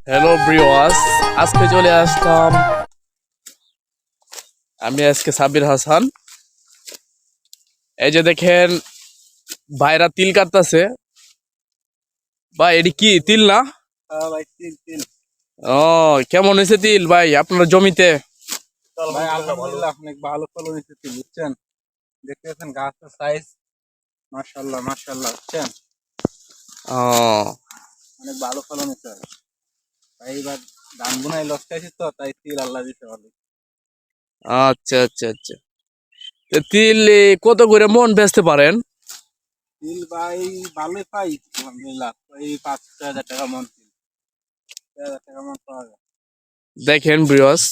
Hello ব্রিওয়াস, আজকে চলে আসলাম আমি আজকে সাব্বির হাসান। এই যে দেখেন ভাইরা তিল কাটতেছে। ভাই এটি কি তিল না? ভাই তিল তিল ও, কেমন হয়েছে তিল ভাই আপনার জমিতে? ভাই আলহামদুলিল্লাহ অনেক ভালো ফলন হয়েছে তিল, বুঝছেন? দেখতে পাচ্ছেন গাছের সাইজ, মাশাআল্লাহ মাশাআল্লাহ, বুঝছেন? ও অনেক ভালো ফলন হয়েছে ভাই। এবার ধান বুনাই লস খাইছি তো, তাই তিল আল্লাহ দিতে ভালো। আচ্ছা আচ্ছা আচ্ছা। তো তিল কত করে মন বেচতে পারেন? তিল ভাই ভালোই পাই আলহামদুলিল্লাহ, এই 5-6 হাজার টাকা মন তিল, 6 হাজার টাকা মন পাওয়া যায়। দেখেন ব্রিওয়াস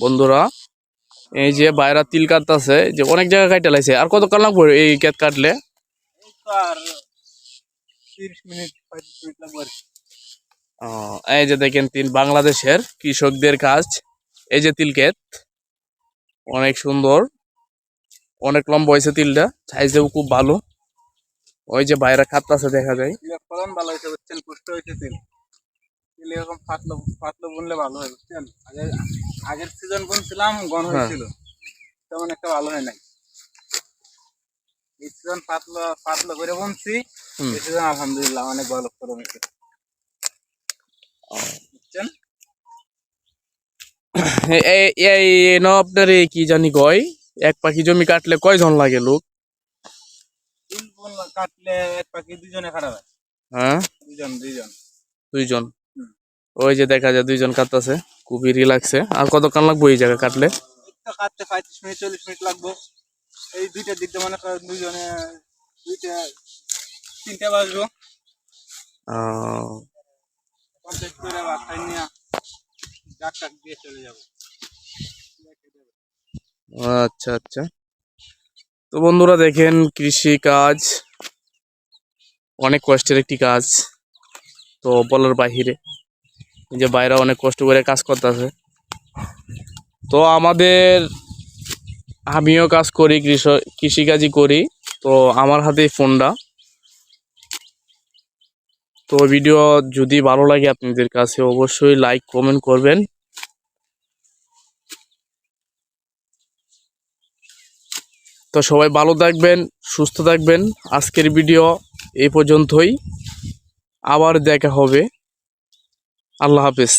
বন্ধুরা, এই যে বাইরা তিল কাটতেছে, যে অনেক জায়গা কাটতে লাগছে। আর কত কাল লাগবে এই ক্ষেত কাটলে? এই তো আর 30 মিনিট 35 মিনিট লাগবে আর কি। এই যে দেখেন তিল বাংলাদেশের কৃষকদের কাজ। এই যে তিল ক্ষেত অনেক সুন্দর, অনেক লম্বা হয়েছে তিলটা, সাইজেও খুব ভালো। ওই যে বাইরে খাতটাছে দেখা যায়। তিলের ফলন ভালো হয়েছে, বুঝছেন? পুষ্ট হয়েছে তিল। তিল এরকম পাতলো পাতলো বুনলে ভালো হয়, বুঝছেন? আগের সিজন বুনছিলাম ঘন হ্যাঁ, হয়েছিল, তেমন একটা ভালো হয় নাই। এই সিজন পাতলা পাতলা করে বুনছি, হুম। এই সিজন আলহামদুলিল্লাহ অনেক ভালো ফলন হয়েছে, বুঝছেন? আপনার কি জানি কয়, এক পাখি জমি কাটলে কয়জন লাগে লোক? তিল বুন কাটলে এক পাখি দুজনে খারাপ হয়। হ্যাঁ, দুজন দুইজন। দুইজন। হুম। ওই যে দেখা যায় দুইজন কাটতেছে, খুবই রিল্যাক্সে। আর কতক্ষণ লাগবে এই জায়গা কাটলে? এই তো কাটতে 35 মিনিট 40 মিনিট লাগবে। এই দুইটার দিক দিয়ে মনে করেন দুইজনে দুইটা 3টা বাজবো, আহ, কমপ্লিট করে বা খাই নিয়ে ডাক টাক দিয়ে চলে যাবো। আচ্ছা আচ্ছা। তো বন্ধুরা দেখেন, কৃষি কাজ অনেক কষ্টের একটি কাজ, তো বলার বাহিরে। এই যে বাইরে অনেক কষ্ট করে কাজ করতেছে। তো আমিও কাজ করি, কৃষিকাজই করি। তো আমার হাতেই ফোনটা। তো ভিডিও যদি ভালো লাগে আপনাদের কাছে, অবশ্যই লাইক কমেন্ট করবেন। তো সবাই ভালো থাকবেন, সুস্থ থাকবেন। আজকের ভিডিও এই পর্যন্তই, আবার দেখা হবে। আল্লাহ হাফেজ।